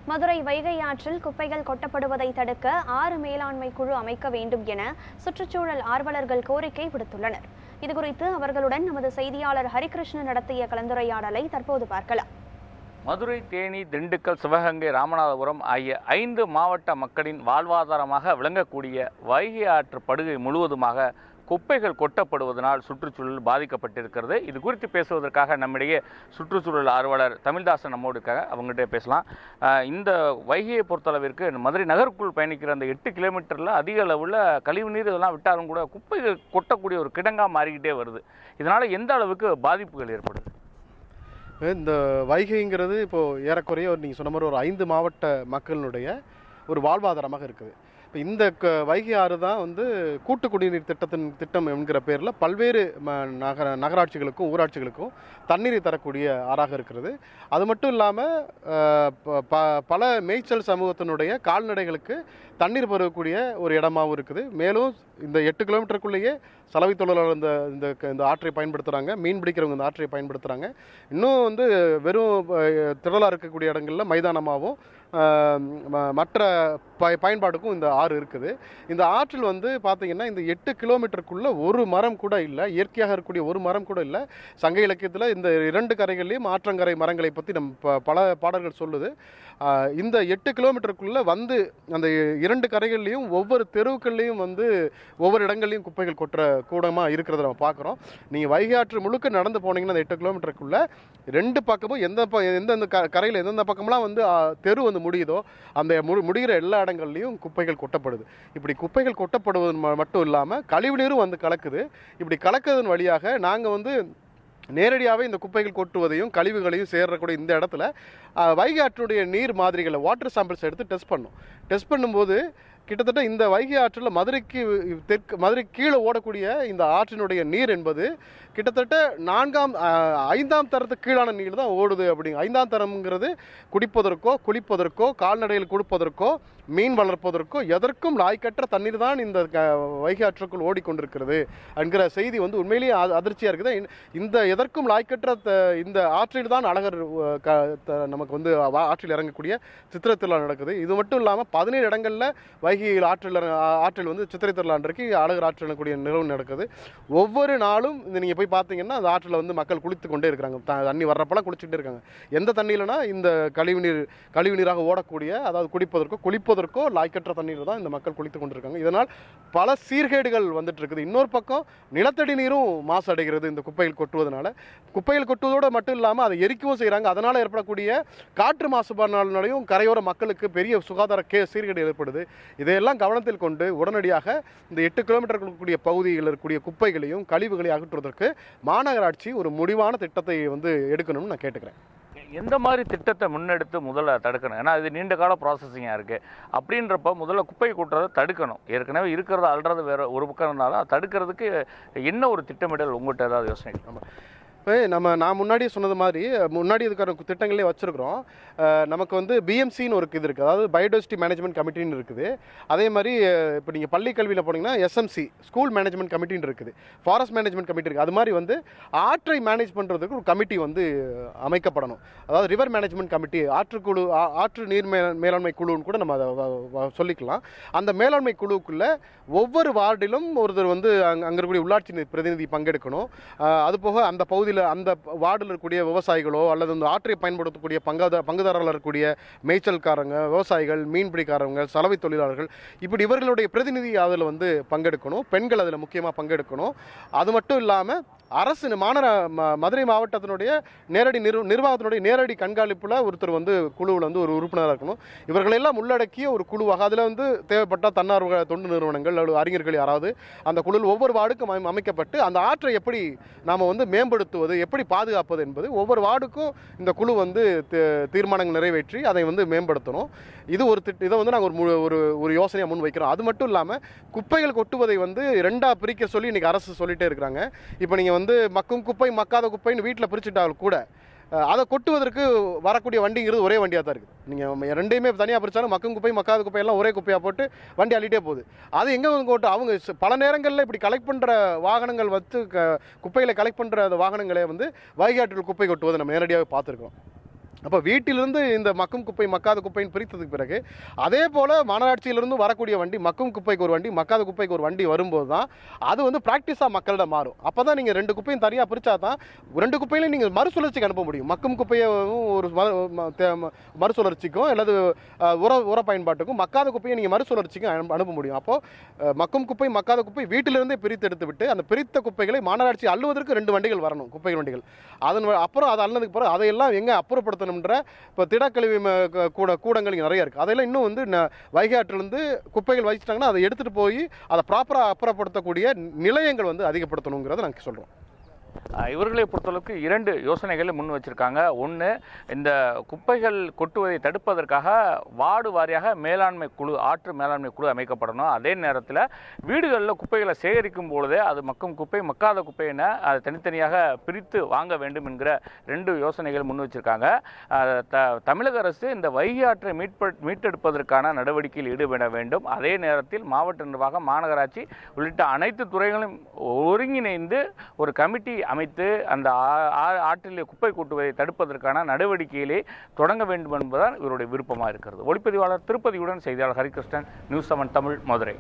மதுரை வைகை ஆற்றில் குப்பைகள் கொட்டப்படுவதை தடுக்க 6 மேலாண்மை குழு அமைக்க வேண்டும் என சுற்றுச்சூழல் ஆர்வலர்கள் கோரிக்கை விடுத்துள்ளனர். இதுகுறித்து அவர்களுடன் நமது செய்தியாளர் ஹரிகிருஷ்ணன் நடத்திய கலந்துரையாடலை தற்போது பார்க்கலாம். மதுரை, தேனி, திண்டுக்கல், சிவகங்கை, ராமநாதபுரம் ஆகிய 5 மாவட்ட மக்களின் வாழ்வாதாரமாக விளங்கக்கூடிய வைகை ஆற்று படுகை முழுவதுமாக குப்பைகள் கொட்டப்படுவதனால் சுற்றுச்சூழல் பாதிக்கப்பட்டிருக்கிறது. இது குறித்து பேசுவதற்காக நம்மிடையே சுற்றுச்சூழல் ஆர்வலர் தமிழ்தாசன் நம்மோடு இருக்காங்க. அவங்ககிட்ட பேசலாம். இந்த வைகையை பொறுத்தளவிற்கு மதுரை நகருக்குள் பயணிக்கிற அந்த 8 கிலோமீட்டரில் அதிக அளவில் கழிவுநீர் இதெல்லாம் விட்டாலும் கூட குப்பைகள் கொட்டக்கூடிய ஒரு கிடங்காக மாறிக்கிட்டே வருது. இதனால் எந்த அளவுக்கு பாதிப்புகள் ஏற்படுது? இந்த வைகைங்கிறது இப்போது ஏறக்குறைய நீங்கள் சொன்ன மாதிரி ஒரு 5 மாவட்ட மக்களினுடைய ஒரு வாழ்வாதாரமாக இருக்குது. இப்போ இந்த வைகை ஆறு தான் கூட்டு குடிநீர் திட்டம் என்கிற பேரில் பல்வேறு நகராட்சிகளுக்கும் ஊராட்சிகளுக்கும் தண்ணீரை தரக்கூடிய ஆறாக இருக்கிறது. அது மட்டும் இல்லாமல் பல மேய்ச்சல் சமூகத்தினுடைய கால்நடைகளுக்கு தண்ணீர் பருவக்கூடிய ஒரு இடமாகவும் இருக்குது. மேலும் இந்த 8 கிலோமீட்டருக்குள்ளேயே சலவை தொழிலாளர் இந்த ஆற்றை பயன்படுத்துகிறாங்க, மீன் பிடிக்கிறவங்க இந்த ஆற்றை பயன்படுத்துகிறாங்க. இன்னும் வெறும் திடலாக இருக்கக்கூடிய இடங்களில் மைதானமாகவும் மற்ற பயன்பாடுக்கும் இந்த ஆறு இருக்குது. இந்த ஆற்றில் பார்த்தீங்கன்னா இந்த 8 கிலோமீட்டருக்குள்ள ஒரு மரம் கூட இல்லை, இயற்கையாக இருக்கக்கூடிய ஒரு மரம் கூட இல்லை. சங்க இலக்கியத்தில் இந்த 2 கரைகள்லையும் ஆற்றங்கரை மரங்களை பற்றி பல பாடல்கள் சொல்லுது. இந்த 8 கிலோமீட்டருக்குள்ள அந்த 2 கரைகள்லையும் ஒவ்வொரு தெருவுக்கள்லையும் ஒவ்வொரு இடங்கள்லையும் குப்பைகள் கொட்டுற கூடமாக இருக்கிறத நம்ம பார்க்குறோம். நீங்கள் வைகை ஆற்று முழுக்க நடந்து போனீங்கன்னா அந்த 8 கிலோமீட்டருக்குள்ள 2 பக்கமும் எந்தெந்த கரையில் எந்தெந்த பக்கம்லாம் தெரு முடியுதோ அந்த முடிகிற எல்லா இடங்கள்லையும் குப்பைகள் கொட்டப்படுது. இப்படி குப்பைகள் கொட்டப்படுவது மட்டும் இல்லாமல் கழிவு நீரும் கலக்குது. இப்படி கலக்கிறதன் வழியாக நாங்கள் நேரடியாகவே இந்த குப்பைகள் கொட்டுவதையும் கழிவுகளையும் சேர்றக்கூடிய இந்த இடத்துல வைகை ஆற்றுடைய நீர் மாதிரிகளை வாட்டர் சாம்பிள்ஸ் எடுத்து டெஸ்ட் பண்ணும்போது கிட்டத்தட்ட இந்த வைகை ஆற்றில் மதுரை கீழே ஓடக்கூடிய இந்த ஆற்றினுடைய நீர் என்பது கிட்டத்தட்ட 5ஆம் தரத்துக்கு கீழான நீர் தான் ஓடுது. அப்படிங்க 5ஆம் தரம்ங்கிறது குடிப்பதற்கோ குளிப்பதற்கோ கால்நடைகள் கொடுப்பதற்கோ மீன் வளர்ப்பதற்கோ எதற்கும் லாய்க்கற்ற தண்ணீர் தான் இந்த வைகை ஆற்றுக்குள் ஓடிக்கொண்டிருக்கிறது என்கிற செய்தி உண்மையிலேயே அதிர்ச்சியாக இருக்குது. இந்த எதற்கும் லாய்க்கற்ற இந்த ஆற்றில் தான் அழகர் நமக்கு ஆற்றில் இறங்கக்கூடிய சித்திரை திருவிழா நடக்குது. இது மட்டும் இல்லாமல் 17 இடங்களில் வைகையில் ஆற்றில் சித்திரை திருவிழா இருக்கு, அழகர் ஆற்றில் இருக்கக்கூடிய நிகழ்வு நடக்குது. ஒவ்வொரு நாளும் நீங்கள் போய் பார்த்தீங்கன்னா அந்த ஆற்றில் மக்கள் குளித்து கொண்டே இருக்கிறாங்க. தண்ணி வர்றப்பெல்லாம் குளிச்சுட்டே இருக்காங்க. எந்த தண்ணியிலனா இந்த கழிவு நீராக ஓடக்கூடிய, அதாவது குடிப்பதற்கோ குளிப்பதற்கோ லாய்க்கற்ற தண்ணீர் தான் இந்த மக்கள் குளித்து கொண்டிருக்காங்க. இதனால் பல சீர்கேடுகள் வந்துட்டு இருக்குது. இன்னொரு பக்கம் நிலத்தடி நீரும் மாசடைகிறது இந்த குப்பைகள் கொட்டுவதனால. குப்பைகள் கொட்டுவதோடு மட்டும் இல்லாமல் அதை எரிக்கவும் செய்கிறாங்க. அதனால் ஏற்படக்கூடிய காற்று மாசுபாடுனாலையும் கரையோர மக்களுக்கு பெரிய சுகாதார சீர்கேடு ஏற்படுது. இதையெல்லாம் கவனத்தில் கொண்டு உடனடியாக இந்த 8 கிலோமீட்டர்களுக்குரிய பகுதிகளில் இருக்கக்கூடிய குப்பைகளையும் கழிவுகளையும் அகற்றுவதற்கு மாநகராட்சி ஒரு முடிவான திட்டத்தை எடுக்கணும்னு நான் கேட்டுக்கிறேன். எந்த மாதிரி திட்டத்தை முன்னெடுத்து முதல்ல தடுக்கணும்? ஏன்னா இது நீண்ட கால ப்ராசஸிங்காக இருக்குது. அப்படின்றப்ப முதல்ல குப்பை கூட்டுறதை தடுக்கணும். ஏற்கனவே இருக்கிறத அல்றது வேறு ஒரு பக்கம் இருந்தாலும் தடுக்கிறதுக்கு என்ன ஒரு திட்டமிடல் உங்கள்கிட்ட ஏதாவது யோசனை? இப்போ நான் முன்னாடியே சொன்னது மாதிரி முன்னாடி இதுக்கான திட்டங்களே வச்சுருக்கிறோம். நமக்கு பிஎம்சின்னு ஒரு இது இருக்குது, அதாவது பயோடைவர்சிட்டி மேனேஜ்மெண்ட் கமிட்டின்னு இருக்குது. அதே மாதிரி இப்போ நீங்கள் பள்ளி கல்வியில் போனீங்கன்னா எஸ்எம்சி ஸ்கூல் மேனேஜ்மெண்ட் கமிட்டின்னு இருக்குது, ஃபாரஸ்ட் மேனேஜ்மெண்ட் கமிட்டி இருக்குது. அது மாதிரி ஆற்றை மேனேஜ் பண்ணுறதுக்கு ஒரு கமிட்டி அமைக்கப்படணும். அதாவது ரிவர் மேனேஜ்மெண்ட் கமிட்டி, ஆற்று நீர் மேலாண்மை குழுன்னு கூட நம்ம அதை சொல்லிக்கலாம். அந்த மேலாண்மை குழுவுக்குள்ளே ஒவ்வொரு வார்டிலும் ஒருத்தர் அங்கே இருக்கக்கூடிய உள்ளாட்சி பிரதிநிதி பங்கெடுக்கணும். அதுபோக அந்த பகுதியில் அந்த வார்டில் இருக்கக்கூடிய விவசாயிகளோ அல்லது அந்த ஆற்றை பயன்படுத்தக்கூடிய பங்குதாரர்கள் இருக்கக்கூடிய மேய்ச்சல்காரங்க, விவசாயிகள், மீன்பிடிக்காரங்க, சலவை தொழிலாளர்கள், இப்படி இவர்களுடைய பிரதிநிதி அதில் பங்கெடுக்கணும். பெண்கள் அதில் முக்கியமாக பங்கெடுக்கணும். அது மட்டும் இல்லாமல் அரசு மதுரை மாவட்டத்தினுடைய நேரடி நிர்வாகத்தினுடைய நேரடி கண்காணிப்பில் ஒருத்தர் குழுவில் ஒரு உறுப்பினராக இருக்கணும். இவர்களெல்லாம் உள்ளடக்கிய ஒரு குழுவாக அதில் தேவைப்பட்ட தன்னார்வ தொண்டு நிறுவனங்கள் அல்லது அறிஞர்கள் யாராவது அந்த குழுவில் ஒவ்வொரு வார்டுக்கும் அமைக்கப்பட்டு அந்த ஆற்றை எப்படி நாம் மேம்படுத்துவது, எப்படி பாதுகாப்பது என்பது ஒவ்வொரு வார்டுக்கும் இந்த குழு தீர்மானங்கள் நிறைவேற்றி அதை மேம்படுத்தணும். இது ஒரு இதை நாங்கள் ஒரு யோசனையாக முன் வைக்கிறோம். அது மட்டும் இல்லாமல் குப்பைகள் கொட்டுவதை 2ஆக பிரிக்க சொல்லி இன்றைக்கி அரசு சொல்லிகிட்டே இருக்கிறாங்க. இப்போ நீங்கள் மக்கும் குப்பை மக்காத குப்பைன்னு வீட்டில் பிரிச்சுட்டாலும் கூட அதை கொட்டுவதற்கு வரக்கூடிய வண்டிங்கிறது ஒரே வண்டியாக தான் இருக்குது. நீங்கள் ரெண்டையுமே தனியாக பிரித்தாலும் மக்கும் குப்பை மக்காத குப்பையெல்லாம் ஒரே குப்பையாக போட்டு வண்டி அள்ளிட்டே போகுது. அது எங்கே கொட்டு அவங்க பல நேரங்களில் இப்படி கலெக்ட் பண்ணுற வாகனங்கள் குப்பைகளை கலெக்ட் பண்ணுற வாகனங்களே வைகை ஆற்றில் குப்பை கொட்டுவதை நம்ம நேரடியாக பார்த்துருக்கோம். அப்போ வீட்டிலிருந்து இந்த மக்கும் குப்பை மக்காத குப்பைன்னு பிரித்ததுக்கு பிறகு அதே போல் மாநகராட்சியிலிருந்து வரக்கூடிய வண்டி மக்கும் குப்பைக்கு ஒரு வண்டி மக்காத குப்பைக்கு ஒரு வண்டி வரும்போது தான் அது வந்து ப்ராக்டிஸாக மக்களிடம் மாறும். அப்போ தான் நீங்கள் 2 குப்பையும் தனியாக பிரித்தா தான் 2 குப்பையிலையும் நீங்கள் மறுசுழற்சிக்கு அனுப்ப முடியும். மக்கும் குப்பையை ஒரு மறுசுழற்சிக்கும் அல்லது உர பயன்பாட்டுக்கும், மக்காத குப்பையை நீங்கள் மறுசுழற்சிக்கும் அனுப்ப முடியும். அப்போது மக்கும் குப்பை மக்காத குப்பை வீட்டிலிருந்தே பிரித்து எடுத்து விட்டு அந்த பிரித்த குப்பைகளை மாநகராட்சி அள்ளுவதற்கு 2 வண்டிகள் வரணும், குப்பை வண்டிகள். அப்புறம் அது அள்ளதுக்கு பிறகு அதையெல்லாம் எங்கே அப்புறப்படுத்தணும்? இப்போ திடக்கழிவு கூடங்கள் நிறைய இருக்குது. அதெல்லாம் இன்னும் வந்து வைகை ஆற்றிலிருந்து குப்பைகள் வச்சிட்டாங்கன்னா அதை எடுத்துகிட்டு போய் அதை ப்ராப்பராக அப்புறப்படுத்தக்கூடிய நிலையங்கள் வந்து அதிகப்படுத்தணுங்கிறத நாங்கள் சொல்கிறோம். இவர்களை பொறுத்தளவுக்கு 2 யோசனைகளை முன் வச்சிருக்காங்க. ஒன்று, இந்த குப்பைகள் கொட்டுவதை தடுப்பதற்காக வார்டு வாரியாக மேலாண்மை குழு, ஆற்று மேலாண்மை குழு அமைக்கப்படணும். அதே நேரத்தில் வீடுகளில் குப்பைகளை சேகரிக்கும் பொழுதே அது மக்கும் குப்பை மக்காத குப்பை என அதை தனித்தனியாக பிரித்து வாங்க வேண்டும் என்கிற 2 யோசனைகள் முன் வச்சிருக்காங்க. தமிழக அரசு இந்த வைகை ஆற்றை மீட்டெடுப்பதற்கான நடவடிக்கையில் ஈடுபட வேண்டும். அதே நேரத்தில் மாவட்ட நிர்வாகம், மாநகராட்சி உள்ளிட்ட அனைத்து துறைகளும் ஒருங்கிணைந்து ஒரு கமிட்டி அமைத்து அந்த ஆற்றிலே குப்பை கூட்டுவதை தடுப்பதற்கான நடவடிக்கையிலே தொடங்க வேண்டும் என்பதுதான் இவருடைய விருப்பமாக இருக்கிறது. ஒளிப்பதிவாளர் திருப்பதியுடன் செய்தியாளர் ஹரிகிருஷ்ணன், நியூஸ் 7 தமிழ், மதுரை.